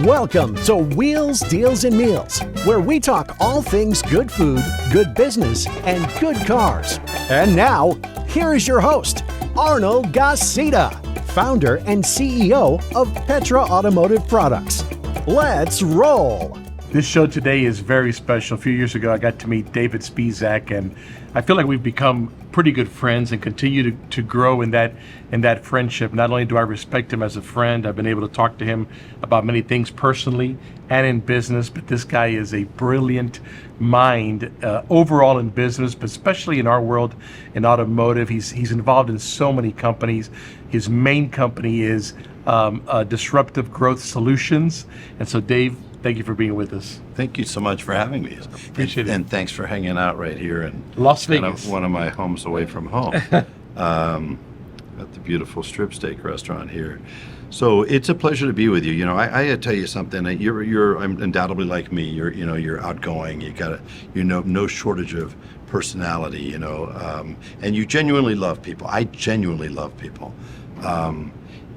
Welcome to Wheels, Deals, and Meals, where we talk all things good food, good business, and good cars. And now, here is your host, Arnold Gassita, founder and CEO of Petra Automotive Products. Let's roll. This show today is very special. A few years ago, I got to meet David Spisak, and I feel like we've become pretty good friends and continue to grow in that friendship. Not only do I respect him as a friend, I've been able to talk to him about many things personally and in business, but this guy is a brilliant mind overall in business, but especially in our world in automotive. He's involved in so many companies. His main company is Disruptive Growth Solutions. And so, Dave, thank you for being with us. Thank you so much for having me. Appreciate it. And thanks for hanging out right here in Las Vegas, one of my homes away from home. At the beautiful strip steak restaurant here. So it's a pleasure to be with you. You know, I tell you something. You're undoubtedly like me. You're outgoing. No shortage of personality. And you genuinely love people. I genuinely love people.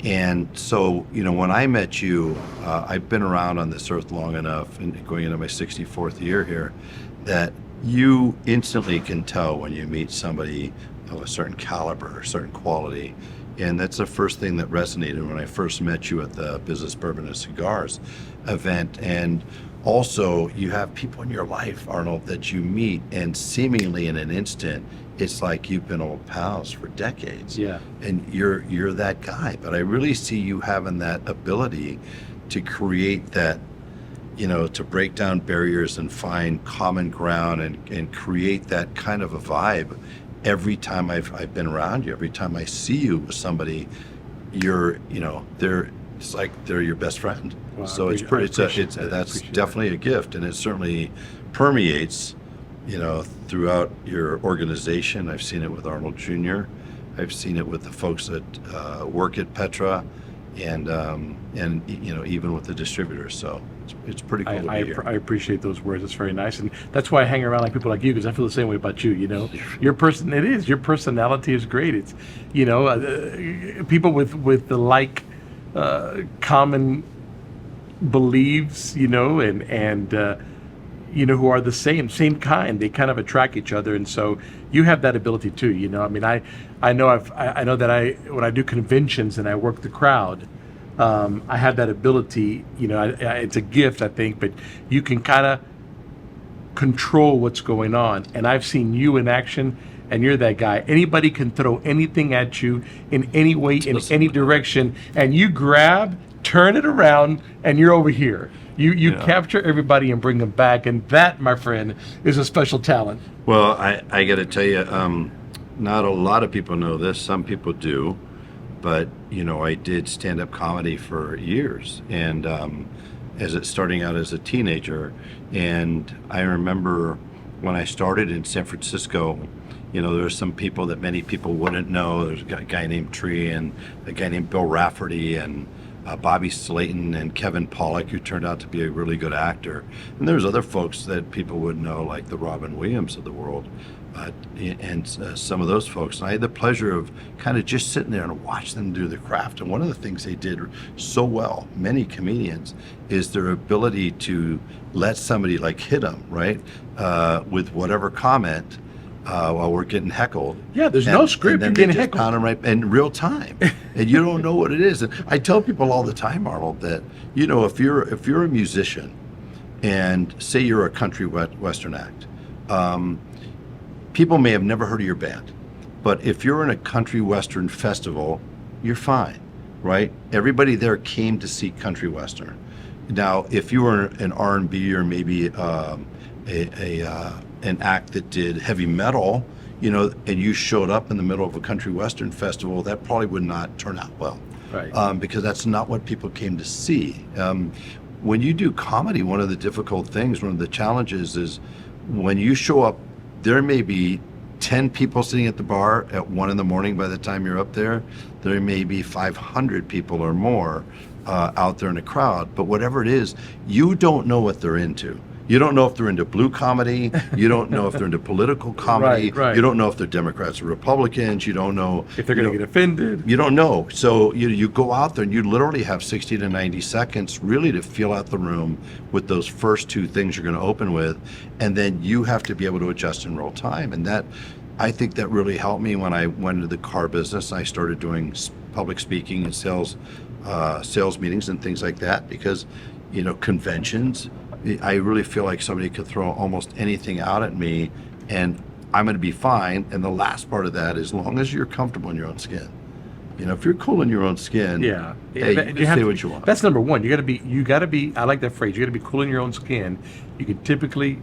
And so, when I met you, I've been around on this earth long enough, and going into my 64th year here, that you instantly can tell when you meet somebody of a certain caliber, a certain quality. And that's the first thing that resonated when I first met you at the Business Bourbon and Cigars event. And also, you have people in your life, Arnold, that you meet, and seemingly in an instant, it's like you've been old pals for decades. Yeah. And you're that guy. But I really see you having that ability to create that, to break down barriers and find common ground and create that kind of a vibe. Every time I've been around you, every time I see you with somebody, it's like they're your best friend. Well, so that's definitely a gift, and it certainly permeates, throughout your organization. I've seen it with Arnold Jr. I've seen it with the folks that work at Petra, and even with the distributors. So it's pretty cool to be here. I appreciate those words. It's very nice, and that's why I hang around like people like you, because I feel the same way about you. Your personality is great. It's people with the like common beliefs, and who are the same kind. They kind of attract each other, and so you have that ability too. I know that when I do conventions and I work the crowd, I have that ability. It's a gift, I think, but you can kind of control what's going on. And I've seen you in action, and you're that guy. Anybody can throw anything at you in any way, in any direction, and you grab, turn it around, and you're over here. You capture everybody and bring them back, and that, my friend, is a special talent. Well, I got to tell you, not a lot of people know this. Some people do, but I did stand-up comedy for years, and starting out as a teenager, and I remember when I started in San Francisco. There were some people that many people wouldn't know. There's a guy named Tree and a guy named Bill Rafferty and Bobby Slayton and Kevin Pollak, who turned out to be a really good actor. And there's other folks that people would know, like the Robin Williams of the world, and some of those folks. And I had the pleasure of kind of just sitting there and watch them do the craft. And one of the things they did so well, many comedians, is their ability to let somebody hit them, right, with whatever comment, while we're getting heckled. Yeah, there's no script. And then they just pound them right in real time, and you don't know what it is. And I tell people all the time, Arnold, that if you're a musician, and say you're a country western act, people may have never heard of your band, but if you're in a country western festival, you're fine, right? Everybody there came to see country western. Now, if you were an R&B or maybe an act that did heavy metal, and you showed up in the middle of a country western festival, that probably would not turn out well, right? Because that's not what people came to see. When you do comedy, one of the difficult things, one of the challenges is when you show up, there may be 10 people sitting at the bar at 1 a.m. by the time you're up there. There may be 500 people or more out there in the crowd, but whatever it is, you don't know what they're into. You don't know if they're into blue comedy. You don't know if they're into political comedy. Right. You don't know if they're Democrats or Republicans. You don't know If they're going to get offended. You don't know. So you go out there and you literally have 60 to 90 seconds really to feel out the room with those first two things you're going to open with. And then you have to be able to adjust in real time. And that, I think that really helped me when I went into the car business. I started doing public speaking and sales meetings and things like that because, conventions, I really feel like somebody could throw almost anything out at me and I'm going to be fine. And the last part of that, as long as you're comfortable in your own skin, if you're cool in your own skin, Yeah. hey, you can say what you want. That's number one. You got to be, I like that phrase, you got to be cool in your own skin. You can typically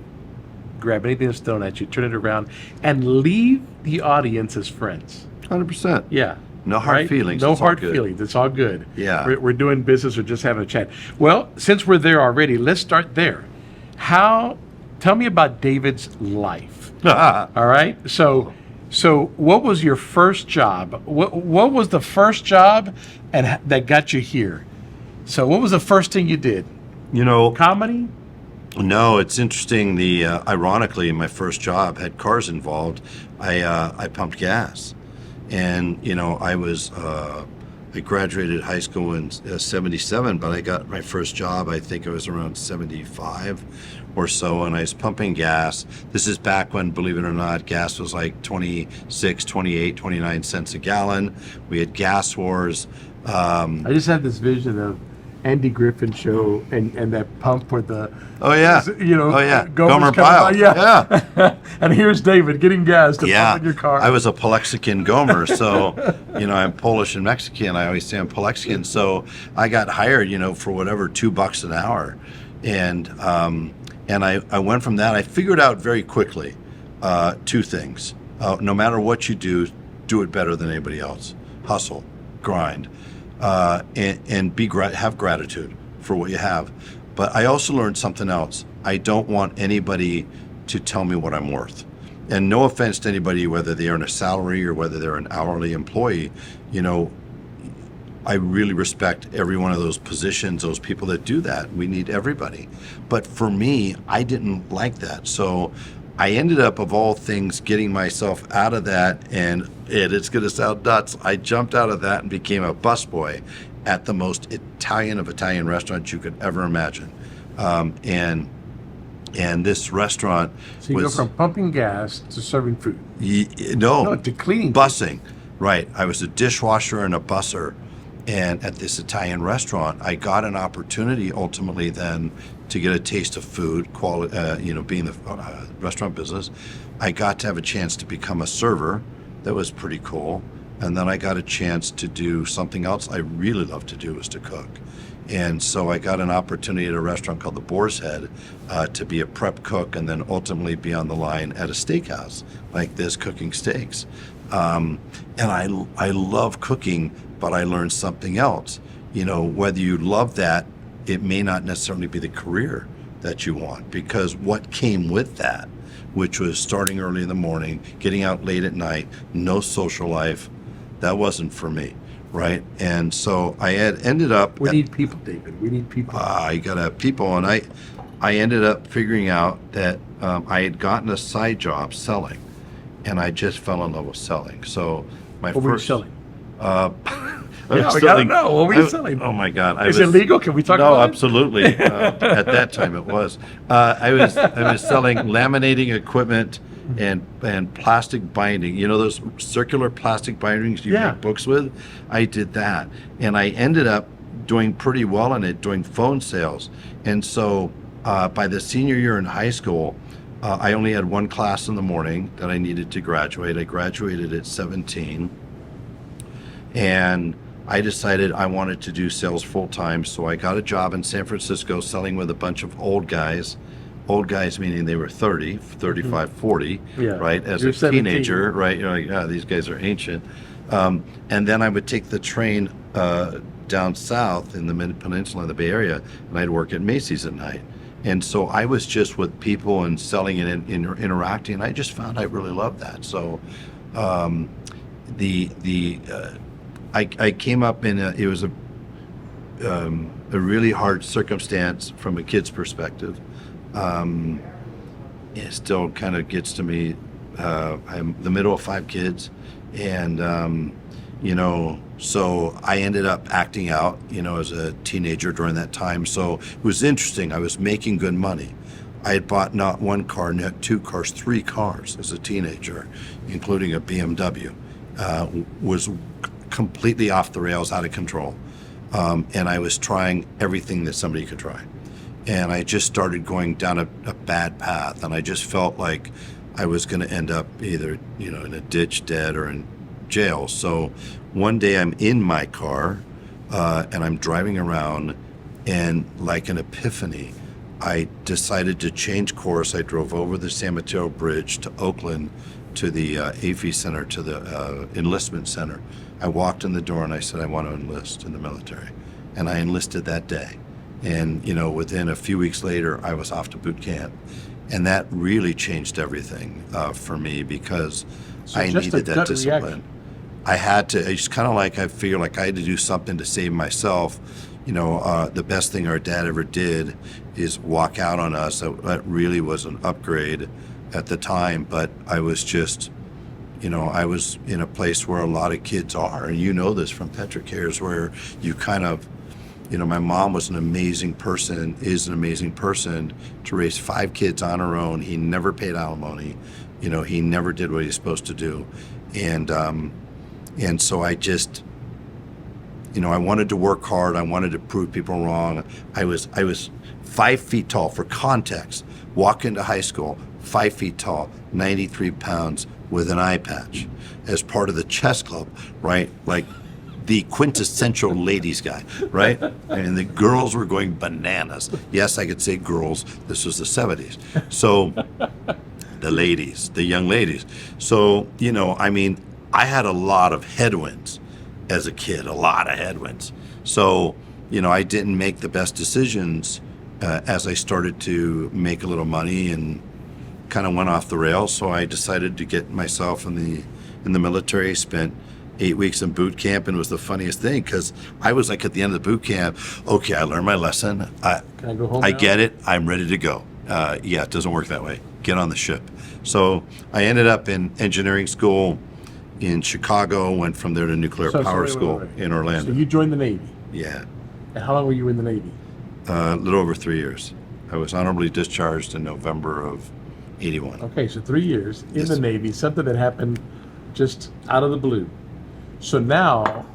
grab anything that's thrown at you, turn it around, and leave the audience as friends. 100%. Yeah. No hard feelings. No It's all hard good. feelings. It's all good. Yeah. We're doing business or just having a chat. Well, since we're there already, let's start there. Tell me about David's life. All right. So what was your first job? What was the first job and that got you here? So what was the first thing you did? Comedy? No, it's interesting. Ironically, my first job had cars involved. I pumped gas. And, I graduated high school in 77, but I got my first job, I think it was around 75 or so, and I was pumping gas. This is back when, believe it or not, gas was like 26, 28, 29 cents a gallon. We had gas wars. I just had this vision of Andy Griffin show and that pump with the Gomer Pyle. Yeah. And here's David getting gas to pump in your car. I was a Palexican Gomer, so I'm Polish and Mexican. I always say I'm Palexican, so I got hired for whatever $2 an hour, and I went from that. I figured out very quickly two things: no matter what you do it better than anybody else. Hustle, grind. And have gratitude for what you have. But I also learned something else. I don't want anybody to tell me what I'm worth. And no offense to anybody, whether they earn a salary or whether they're an hourly employee, I really respect every one of those positions, those people that do that. We need everybody. But for me, I didn't like that. So I ended up, of all things, getting myself out of that, and it's going to sound nuts. I jumped out of that and became a busboy at the most Italian of Italian restaurants you could ever imagine. And this restaurant so you go from pumping gas to serving food. No, to cleaning. Bussing. Right. I was a dishwasher and a busser. And at this Italian restaurant, I got an opportunity ultimately then to get a taste of food, quality, being the restaurant business. I got to have a chance to become a server. That was pretty cool. And then I got a chance to do something else I really love to do, is to cook. And so I got an opportunity at a restaurant called the Boar's Head to be a prep cook and then ultimately be on the line at a steakhouse like this, cooking steaks. And I love cooking, but I learned something else. Whether you love that, it may not necessarily be the career that you want, because what came with that, which was starting early in the morning, getting out late at night, no social life, that wasn't for me, right? And so I had ended up... We need people, David. We need people. I got to have people, and I ended up figuring out that I had gotten a side job selling, and I just fell in love with selling. So what were you selling? Yeah, we gotta know. What were you selling? Oh my God! Is it legal? Can we talk about it? No, absolutely. At that time, it was. I was selling laminating equipment and plastic binding. Those circular plastic bindings you make books with. I did that, and I ended up doing pretty well in it, doing phone sales. And so by the senior year in high school, I only had one class in the morning that I needed to graduate. I graduated at 17, and I decided I wanted to do sales full time, so I got a job in San Francisco selling with a bunch of old guys meaning they were 30, 35, 40, right? As a 17. teenager, right? You're like, these guys are ancient. And then I would take the train down south in the Mid-Peninsula in the Bay Area, and I'd work at Macy's at night. And so I was just with people and selling and interacting, and I just found I really loved that. So I came up in it was a really hard circumstance from a kid's perspective. it still kind of gets to me. I'm the middle of 5 kids, and so I ended up acting out, as a teenager during that time. So it was interesting. I was making good money. I had bought not 1 car, not 2 cars, 3 cars as a teenager, including a BMW. Was completely off the rails, out of control. And I was trying everything that somebody could try. And I just started going down a bad path. And I just felt like I was going to end up either, in a ditch, dead, or in jail. So one day I'm in my car and I'm driving around, and like an epiphany, I decided to change course. I drove over the San Mateo Bridge to Oakland, to the AFI Center, to the enlistment center. I walked in the door and I said, I want to enlist in the military. And I enlisted that day. And, within a few weeks later, I was off to boot camp. And that really changed everything for me, because I needed that discipline. Reaction. I had to, it's kind of like I feel like I had to do something to save myself. The best thing our dad ever did is walk out on us. That really was an upgrade at the time, but I was just, I was in a place where a lot of kids are, and this from Petra Cares, where you kind of, my mom was an amazing person, is an amazing person to raise 5 kids on her own. He never paid alimony. He never did what he's supposed to do. And so I just, I wanted to work hard. I wanted to prove people wrong. I was 5 feet tall. For context, walk into high school, 5 feet tall, 93 pounds, with an eye patch, as part of the chess club, right? Like the quintessential ladies guy, right? And the girls were going bananas. Yes, I could say girls. This was the 70s. So the ladies, the young ladies. So, I had a lot of headwinds as a kid, a lot of headwinds. So, I didn't make the best decisions as I started to make a little money, and kind of went off the rails. So I decided to get myself in the military. Spent 8 weeks in boot camp, and it was the funniest thing, because I was like, at the end of the boot camp, okay, I learned my lesson. Can I go home I now? get it. I'm ready to go. Yeah, it doesn't work that way. Get on the ship. So I ended up in engineering school in Chicago, went from there to nuclear power school in Orlando. So you joined the Navy. Yeah. And how long were you in the Navy? A little over 3 years. I was honorably discharged in November of 81. Okay, so 3 years in Yes. the Navy, something that happened just out of the blue. So now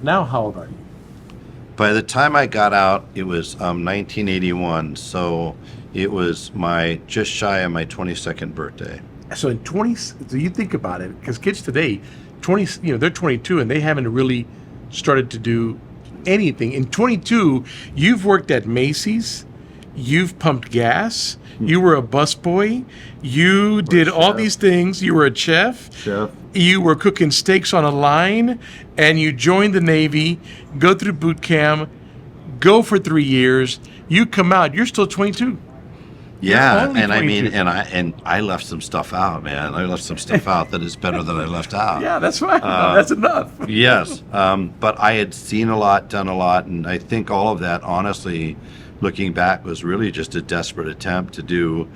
how old are you? By the time I got out, it was 1981, so it was just shy of my 22nd birthday. So so you think about it, because kids today, they're 22 and they haven't really started to do anything. In 22, you've worked at Macy's, you've pumped gas, you were a busboy, you did all chef. these things, you were a chef, you were cooking steaks on a line, and you joined the Navy, go through boot camp, go for 3 years, you come out, you're still 22. Yeah, only and I mean, 22. and I left some stuff out, man. I left some stuff out that is better than I left out. Yeah, that's right. That's enough. Yes, but I had seen a lot, done a lot, and I think all of that, honestly, looking back, was really just a desperate attempt to do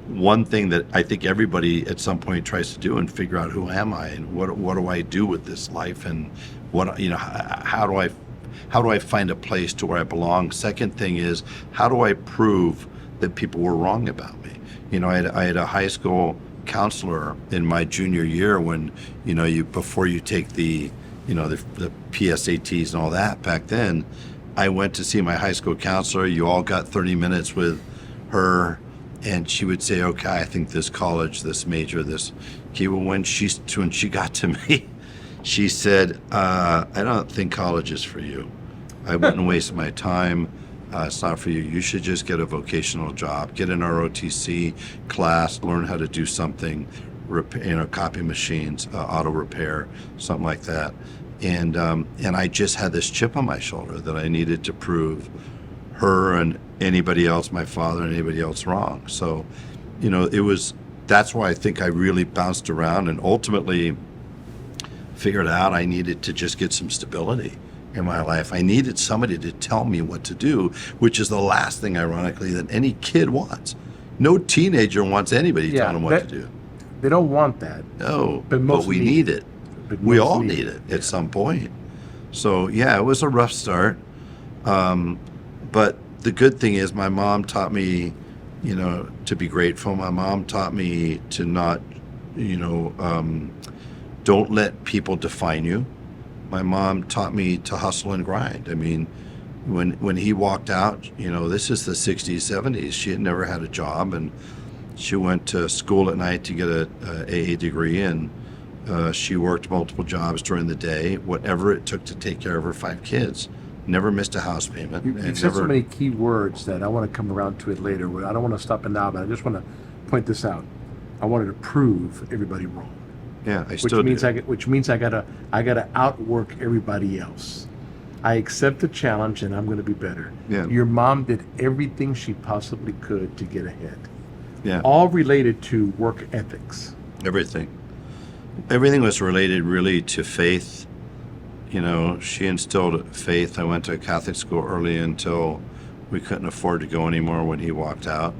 one thing that I think everybody at some point tries to do, and figure out, who am I, and what do I do with this life, and how do I find a place to where I belong? Second thing is, how do I prove that people were wrong about me? I had a high school counselor in my junior year, when before you take the PSATs and all that back then. I went to see my high school counselor. You all got 30 minutes with her, and she would say, okay, I think this college, this major, this. Okay, well, when she got to me, she said, I don't think college is for you. I wouldn't waste my time. It's not for you. You should just get a vocational job, get an ROTC class, learn how to do something, copy machines, auto repair, something like that. And I just had this chip on my shoulder that I needed to prove her and anybody else, my father and anybody else, wrong. So, that's why I think I really bounced around and ultimately figured out I needed to just get some stability. in my life. I needed somebody to tell me what to do, which is the last thing, ironically, that any kid wants. No teenager wants anybody telling them what to do. They don't want that. No, But most we need it. We all need it at some point. So yeah, it was a rough start. But the good thing is my mom taught me, to be grateful. My mom taught me to not, don't let people define you. My mom taught me to hustle and grind. I mean, when he walked out, this is the 60s, 70s. She had never had a job, and she went to school at night to get a AA degree, and she worked multiple jobs during the day, whatever it took to take care of her 5 kids. Never missed a house payment. You said so many key words that I want to come around to it later. I don't want to stop it now, but I just want to point this out. I wanted to prove everybody wrong. Yeah, Which means I gotta outwork everybody else. I accept the challenge, and I'm going to be better. Yeah. Your mom did everything she possibly could to get ahead. Yeah. All related to work ethics. Everything was related really to faith. She instilled faith. I went to a Catholic school early until we couldn't afford to go anymore when he walked out.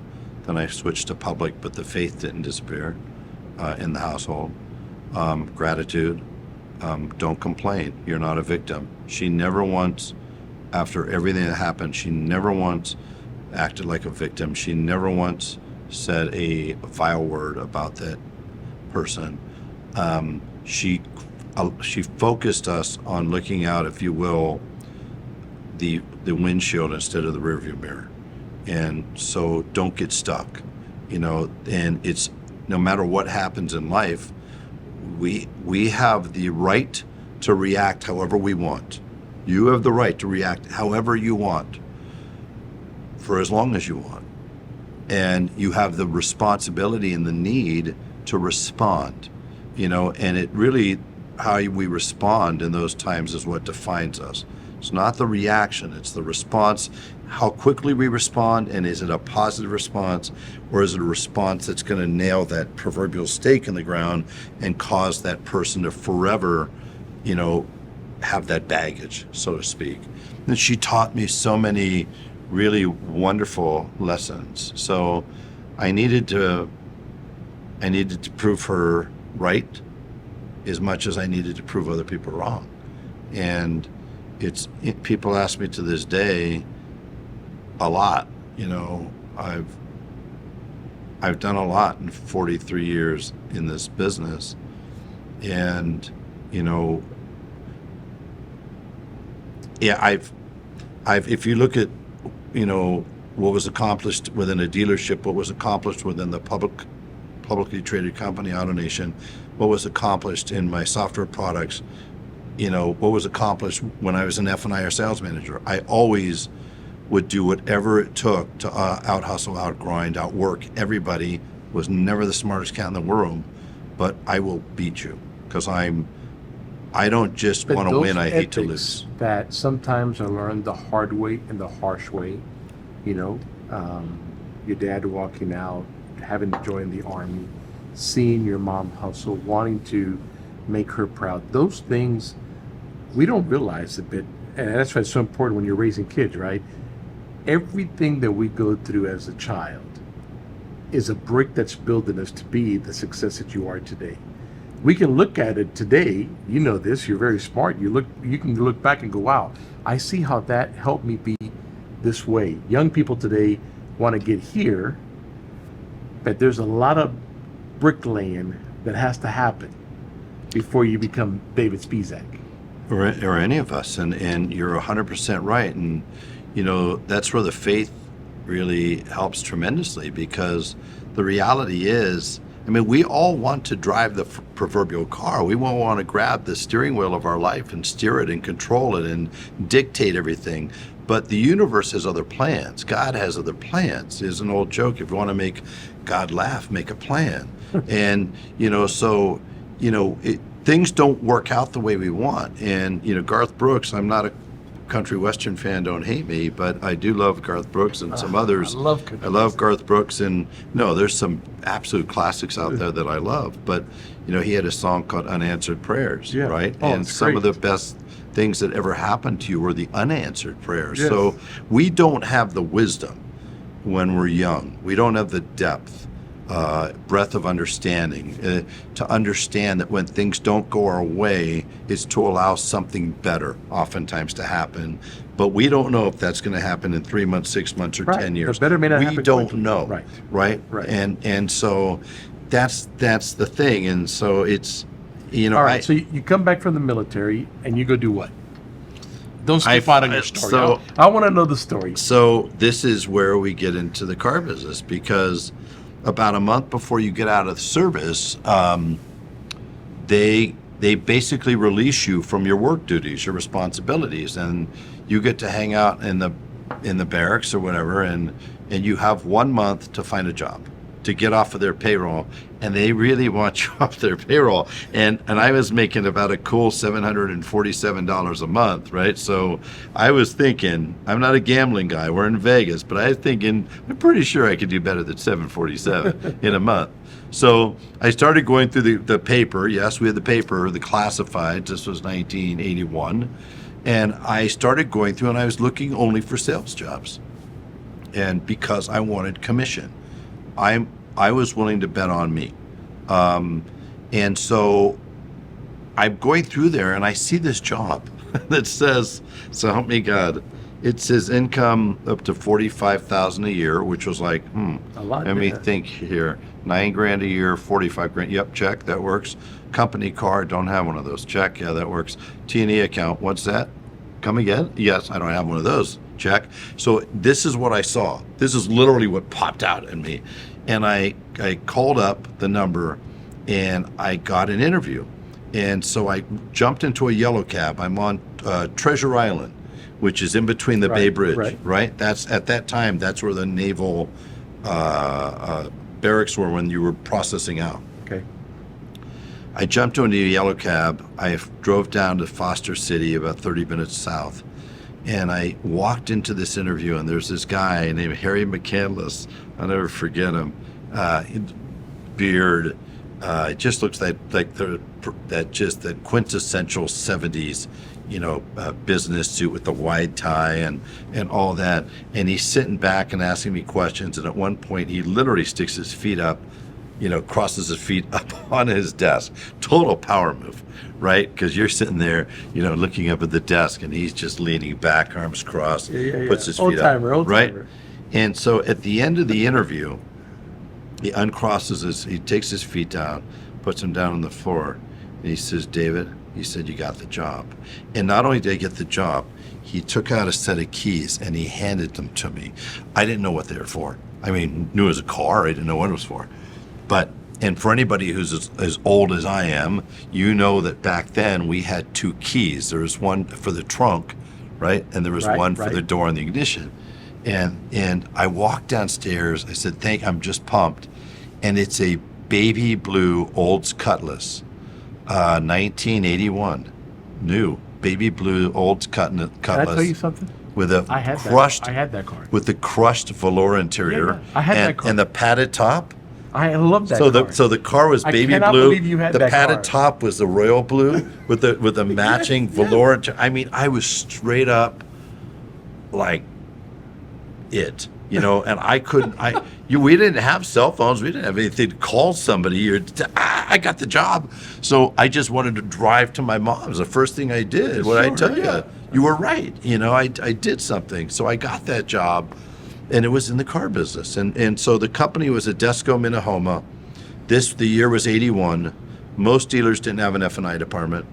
Then I switched to public, but the faith didn't disappear in the household. Gratitude. Don't complain. You're not a victim. She never once, after everything that happened, she never once acted like a victim. She never once said a vile word about that person. She focused us on looking out, if you will, the windshield instead of the rearview mirror. And so don't get stuck, and it's no matter what happens in life, we have the right to react however we want. You have the right to react however you want for as long as you want. And you have the responsibility and the need to respond, and it really, how we respond in those times is what defines us. It's not the reaction, it's the response, how quickly we respond, and is it a positive response, or is it a response that's going to nail that proverbial stake in the ground and cause that person to forever, have that baggage, so to speak. And she taught me so many really wonderful lessons. So I needed to prove her right as much as I needed to prove other people wrong. And people ask me to this day a lot. I've done a lot in 43 years in this business, and I've if you look at what was accomplished within a dealership, what was accomplished within the publicly traded company AutoNation, what was accomplished in my software products, what was accomplished when I was an F&I or sales manager. I always would do whatever it took to out-hustle, out-grind, outwork everybody. Was never the smartest cat in the room, but I will beat you because I don't just want to win, I hate to lose. That sometimes are learned the hard way and the harsh way. Your dad walking out, having to join the Army, seeing your mom hustle, wanting to make her proud. Those things we don't realize a bit, and that's why it's so important when you're raising kids, right? Everything that we go through as a child is a brick that's building us to be the success that you are today. We can look at it today, this, you're very smart, you can look back and go, wow, I see how that helped me be this way. Young people today want to get here, but there's a lot of bricklaying that has to happen before you become David Spisak. Or any of us, and you're 100% right, and that's where the faith really helps tremendously, because the reality is, we all want to drive the proverbial car. We won't want to grab the steering wheel of our life and steer it and control it and dictate everything. But the universe has other plans. God has other plans. There's an old joke: if you want to make God laugh, make a plan. And things don't work out the way we want. And Garth Brooks, I'm not a country western fan, don't hate me, but I do love Garth Brooks and some others. I love Garth Brooks, and there's some absolute classics out there that I love. But he had a song called Unanswered Prayers, right? Oh, and some of the best things that ever happened to you were the unanswered prayers. Yes. So we don't have the wisdom when we're young. We don't have the depth, breadth of understanding to understand that when things don't go our way, it's to allow something better oftentimes to happen. But we don't know if that's going to happen in 3 months, 6 months, or Right. 10 years. The better may not we happen don't quickly. know. Right. Right. And so that's the thing. And so it's, you know, All right, so you come back from the military and you go do what? Don't skip out on your story. so- I want to know the story. So this is where we get into the car business, because about a month before you get out of service, they basically release you from your work duties, your responsibilities, and you get to hang out in the barracks or whatever, and you have 1 month to find a job, to get off of their payroll, and they really want you off their payroll. And I was making about a cool $747 a month, right? So I was thinking, I'm not a gambling guy, we're in Vegas, but I was thinking, I'm pretty sure I could do better than $747 in a month. So I started going through the paper. Yes, we had the paper, the classifieds. This was 1981. And I started going through, and I was looking only for sales jobs. And because I wanted commission, I was willing to bet on me. And so I'm going through there, and I see this job that says, so help me God, it says income up to $45,000 a year, which was like, A lot, let me yeah. think here. $9,000 a year, 45 grand. Yep, check, that works. Company car, don't have one of those. Check, yeah, that works. T&E account, what's that? Come again? Yes, I don't have one of those. Check. So this is what I saw. This is literally what popped out at me. And I called up the number, and I got an interview. And so I jumped into a yellow cab. I'm on Treasure Island, which is in between the Bay Bridge, right? That's at that time, that's where the naval barracks were when you were processing out. Okay. I jumped into a yellow cab. I drove down to Foster City, about 30 minutes south. And I walked into this interview, and there's this guy named Harry McCandless. I'll never forget him. Beard. It just looks like that quintessential 70s, business suit with the wide tie and all that. And he's sitting back and asking me questions. And at one point, he literally sticks his feet up, crosses his feet up on his desk. Total power move, right? Because you're sitting there, looking up at the desk, and he's just leaning back, arms crossed, puts his feet up, right? And so at the end of the interview, he he takes his feet down, puts them down on the floor, and he says, David, he said, you got the job. And not only did I get the job, he took out a set of keys and he handed them to me. I didn't know what they were for. I mean, knew it was a car, I didn't know what it was for. And for anybody who's as old as I am, you know that back then we had two keys. There was one for the trunk, right? And there was one for the door and the ignition. And I walked downstairs. I said, I'm just pumped. And it's a baby blue Olds Cutlass, 1981, new baby blue Olds Cutlass. Can I tell you something? With a I had that car. with the crushed velour interior. Yeah. I had that car. And the padded top. I love that So car. so the car was baby cannot blue. believe you had the that padded car. top was the royal blue with the matching velour. I mean, I was straight up like it, and I couldn't. We didn't have cell phones. We didn't have anything to call somebody. I got the job, so I just wanted to drive to my mom's. The first thing I did. What I tell you, you were right. I did something, so I got that job. And it was in the car business. And so the company was at Desco, Minahoma. The year was 81. Most dealers didn't have an F&I department.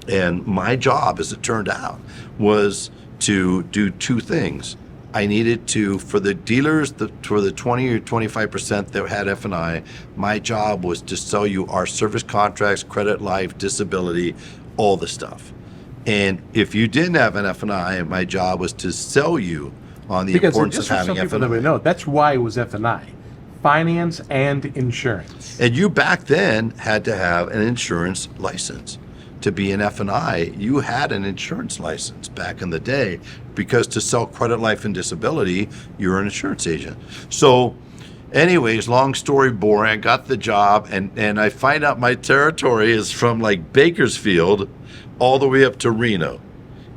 And my job, as it turned out, was to do two things. I needed to, for the dealers, for the 20 or 25% that had F&I, my job was to sell you our service contracts, credit, life, disability, all the stuff. And if you didn't have an F&I, my job was to sell you on the importance of having F&I. F&I. No, that's why it was F&I. Finance and insurance. And you back then had to have an insurance license. To be an F&I, you had an insurance license back in the day, because to sell credit, life, and disability, you're an insurance agent. So Anyways, long story boring. I got the job, and I find out my territory is from like Bakersfield all the way up to Reno.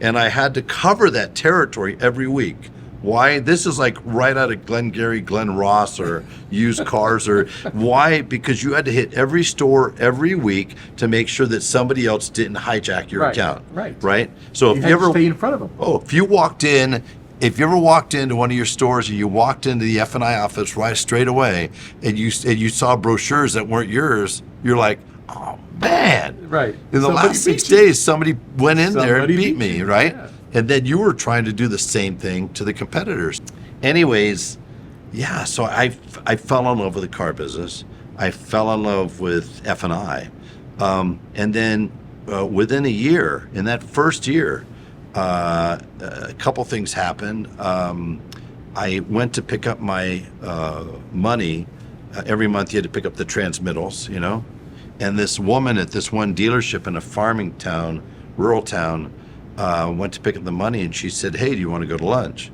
And I had to cover that territory every week. Why? This is like right out of Glengarry, Glen Ross, or used cars, or why? Because you had to hit every store every week to make sure that somebody else didn't hijack your account. Right. So if you ever stay in front of them. if you ever walked into one of your stores and you walked into the F&I office right straight away, and you saw brochures that weren't yours, you're like, oh man! Right. In the last 6 days, somebody went in there and beat me, right? Yeah. And then you were trying to do the same thing to the competitors. Anyways, yeah, so I fell in love with the car business. I fell in love with F&I. And then within a year, in that first year, a couple things happened. I went to pick up my money. Every month you had to pick up the transmittals, you know? And this woman at this one dealership in a farming town, rural town, went to pick up the money, and she said, hey, do you want to go to lunch?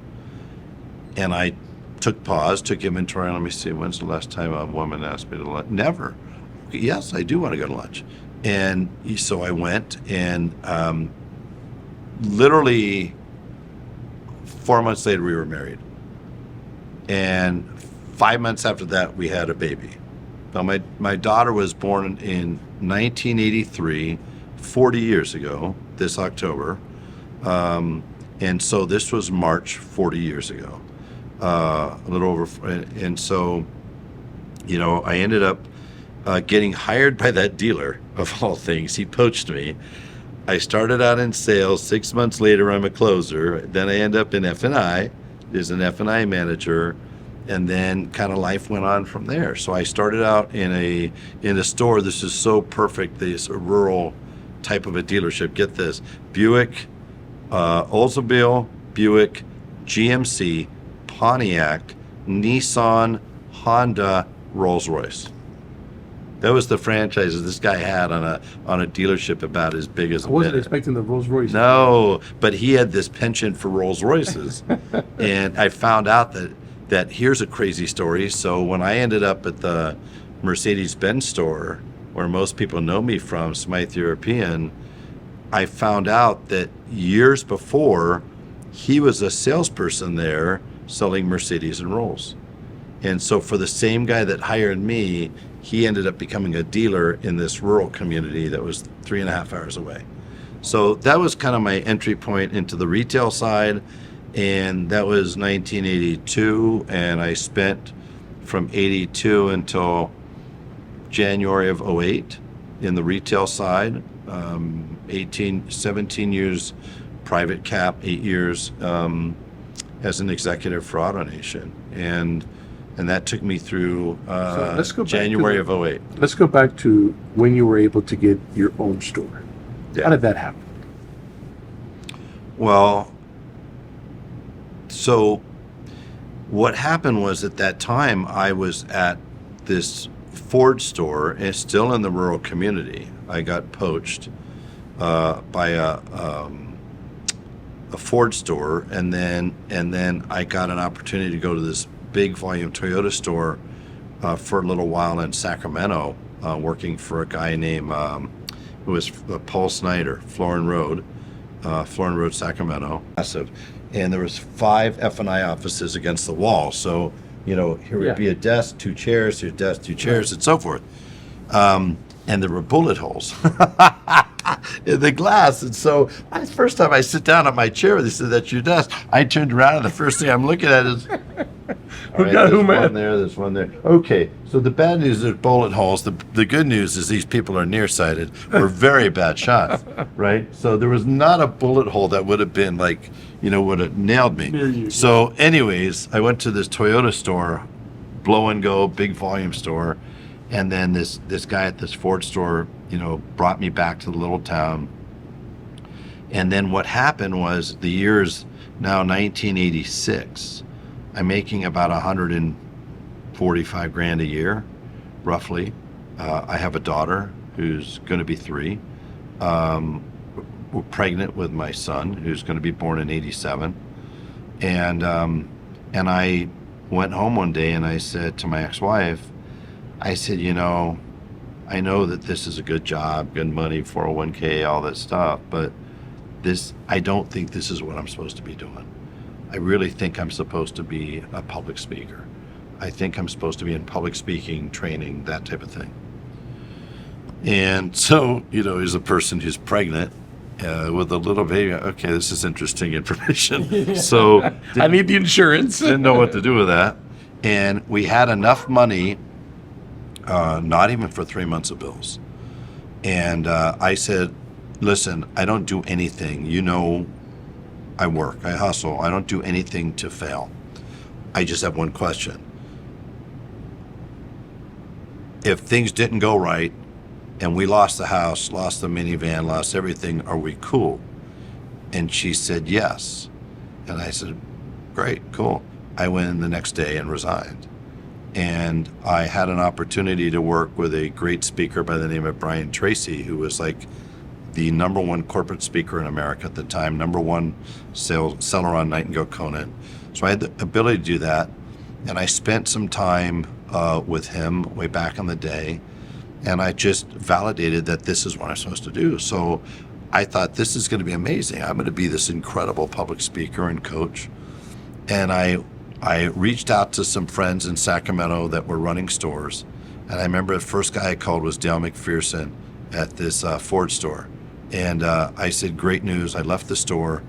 And I took inventory. Let me see, when's the last time a woman asked me to lunch? Never. Yes, I do want to go to lunch. And so I went, and literally 4 months later, we were married. And 5 months after that, we had a baby. Now, my daughter was born in 1983, 40 years ago, this October. And so this was March 40 years ago, a little over. And so, you know, I ended up getting hired by that dealer, of all things. He poached me. I started out in sales. 6 months later, I'm a closer. Then I end up in F&I as an F&I manager. And then kind of life went on from there. So I started out in a store. This is so perfect. This rural type of a dealership. Get this: Buick, Oldsmobile, Buick, GMC, Pontiac, Nissan, Honda, Rolls-Royce. That was the franchises this guy had on a dealership about as big as I wasn't expecting the Rolls Royce. No, but he had this penchant for Rolls Royces. And I found out that here's a crazy story. So when I ended up at the Mercedes-Benz store, where most people know me from, Smythe European, I found out that years before, he was a salesperson there selling Mercedes and Rolls. And so for the same guy that hired me, he ended up becoming a dealer in this rural community that was 3.5 hours away. So that was kind of my entry point into the retail side. And that was 1982, and I spent from 82 until January of 08 in the retail side. 17 years private cap, 8 years as an executive for AutoNation. And that took me through January of 08. Let's go back to when you were able to get your own store. Yeah. How did that happen? Well, so what happened was at that time I was at this Ford store, and it's still in the rural community. I got poached by a Ford store, and then I got an opportunity to go to this big volume Toyota store for a little while in Sacramento, working for a guy named who was Paul Snyder, Florin Road, Sacramento. Massive. And there was 5 F&I offices against the wall. So, you know, here would be a desk, 2 chairs, here's a desk, 2 chairs, and so forth. And there were bullet holes in the glass. And so first time I sit down on my chair, they said, that's your desk. I turned around, and the first thing I'm looking at is, there's one there, there's one there. Okay, so the bad news is bullet holes. The good news is these people are nearsighted. Were very bad shots, right? So there was not a bullet hole that would have been like, you know, would have nailed me. So anyways, I went to this Toyota store, blow and go, big volume store. And then this guy at this Ford store, you know, brought me back to the little town. And then what happened was, the year's now 1986. I'm making about 145 grand a year, roughly. I have a daughter who's going to be 3. We're pregnant with my son, who's going to be born in 87. And I went home one day and I said to my ex-wife, I said, I know that this is a good job, good money, 401k, all that stuff, but I don't think this is what I'm supposed to be doing. I really think I'm supposed to be a public speaker. I think I'm supposed to be in public speaking, training, that type of thing. And so, as a person who's pregnant with a little baby, okay, this is interesting information. So I need the insurance. didn't know what to do with that. And we had enough money, not even for 3 months of bills. And I said, listen, I don't do anything. I work, I hustle. I don't do anything to fail. I just have one question. If things didn't go right and we lost the house, lost the minivan, lost everything, are we cool? And she said, yes. And I said, great, cool. I went in the next day and resigned. And I had an opportunity to work with a great speaker by the name of Brian Tracy, who was like the number one corporate speaker in America at the time, number one seller on Nightingale Conant. So I had the ability to do that. And I spent some time with him way back in the day. And I just validated that this is what I'm supposed to do. So I thought, this is going to be amazing. I'm going to be this incredible public speaker and coach. And I reached out to some friends in Sacramento that were running stores. And I remember the first guy I called was Dale McPherson at this Ford store. And I said, great news. I left the store.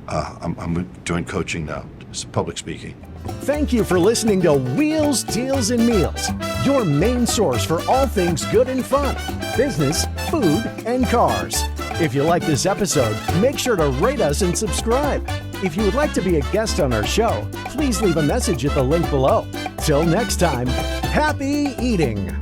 I'm doing coaching now, just public speaking. Thank you for listening to Wheels, Deals, and Meals, your main source for all things good and fun, business, food, and cars. If you like this episode, make sure to rate us and subscribe. If you would like to be a guest on our show, please leave a message at the link below. Till next time, happy eating.